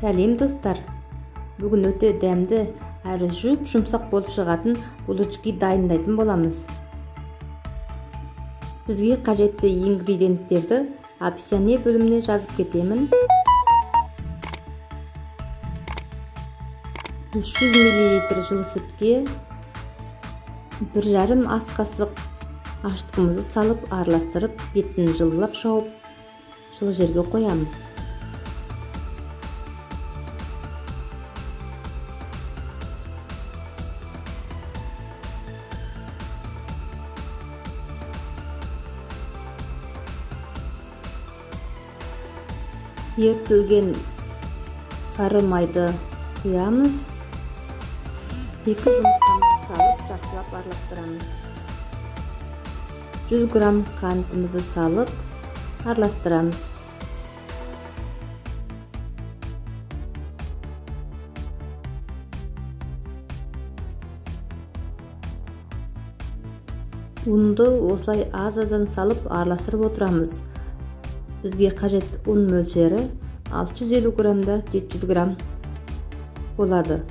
Сәлем достар. Бүгін өте дәмді әрі жұмсақ болып шығатын булочки дайындайтын боламыз. Бізге қажетті ингредиенттерді описание бөліміне жазып кетемін. 300 мл жылы сүтке 1,5 ас қасық аштығымызды салып араластырып, бетін жылылап шауып, жылы жерге қоямыз. Ерітілген сары майды құямыз. 2 жұмыртқаны салып, жақсылап араластырамыз. 100 грамм қантымызды салып, араластырамыз. Ұнды осылай аз-аздан салып араластырып отырамыз. Бізге қажет ұн мөлшері 650 граммда 700 грамм болады.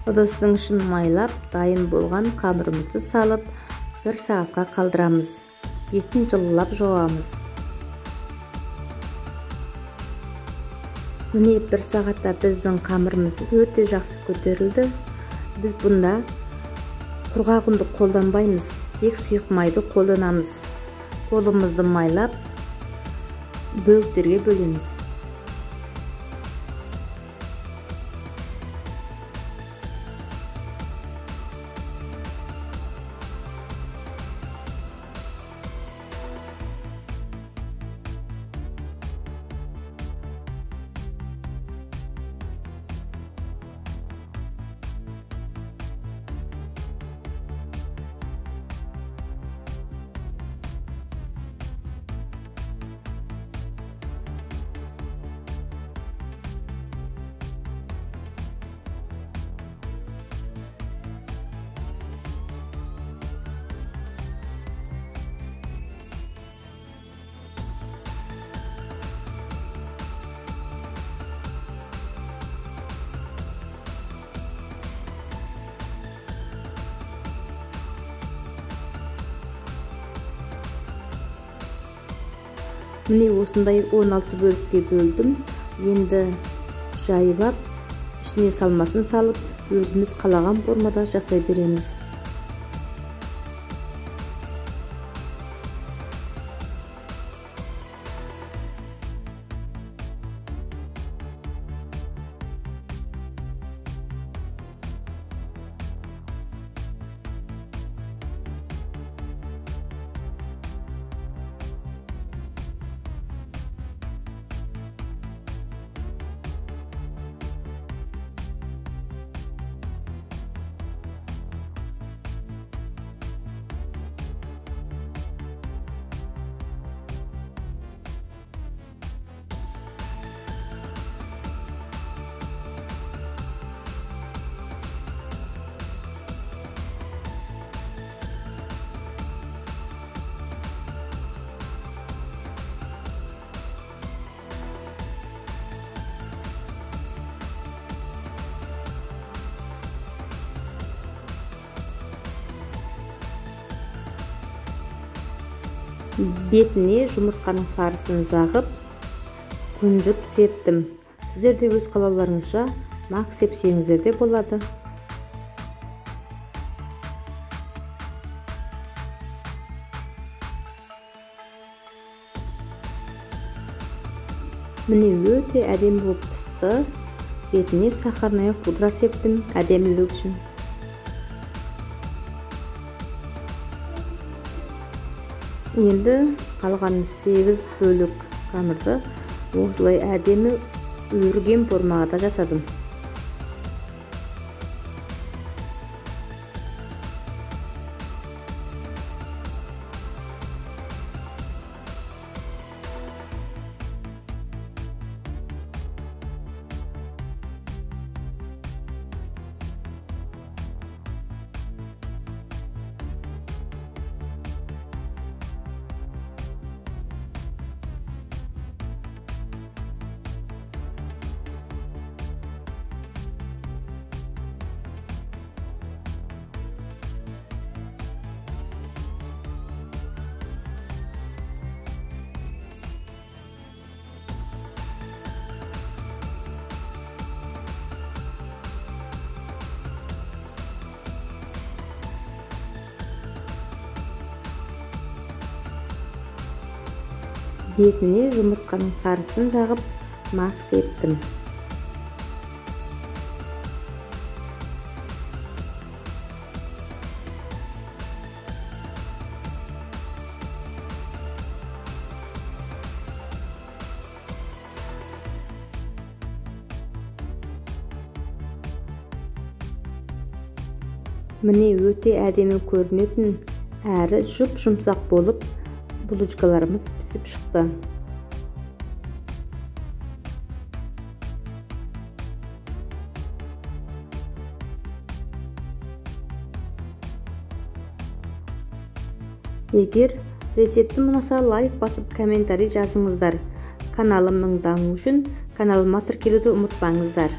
Ыдыстың ішін майлап, дайын болған қамырымызды салып, 1 сағатқа қалдырамыз. Етін жылылап жауамыз. Міне 1 сағатта біздің қамырымыз өте жақсы көтерілді. Біз бұнда құрғақ ұнды қолданбаймыз, тек сұйық майды қолданамыз. Қолымызды майлап, бөліктерге бөлеміз. Міне осындай 16 бөлікке бөлдім. Енді жайып ап, ішіне салмасын салып, өзіміз қалаған формада жасай береміз. Бетіне жұмыртқаның сарысын жағып, күнжіт септім. Сіздер де өз қалауларыңызша мақ сепсеңіздер де болады. Міне өте әдемі болып пісті. Бетіне сахарная пудра септім әдемілік үшін. Енді қалған 8 бөлік қамырды осылай әдемі өрген формаға да жасадым. Бетіне жұмыртқаның сарысын жағып, мақ септім. Міне өте әдемі көрінетін, әрі жұп-жұмсақ болып, булочкаларымыз пісіп шықты. Егер рецептім ұнаса, лайк басып комментарий жазыңыздар. Каналымның дамуы үшін каналыма тіркелуді ұмытпаңыздар.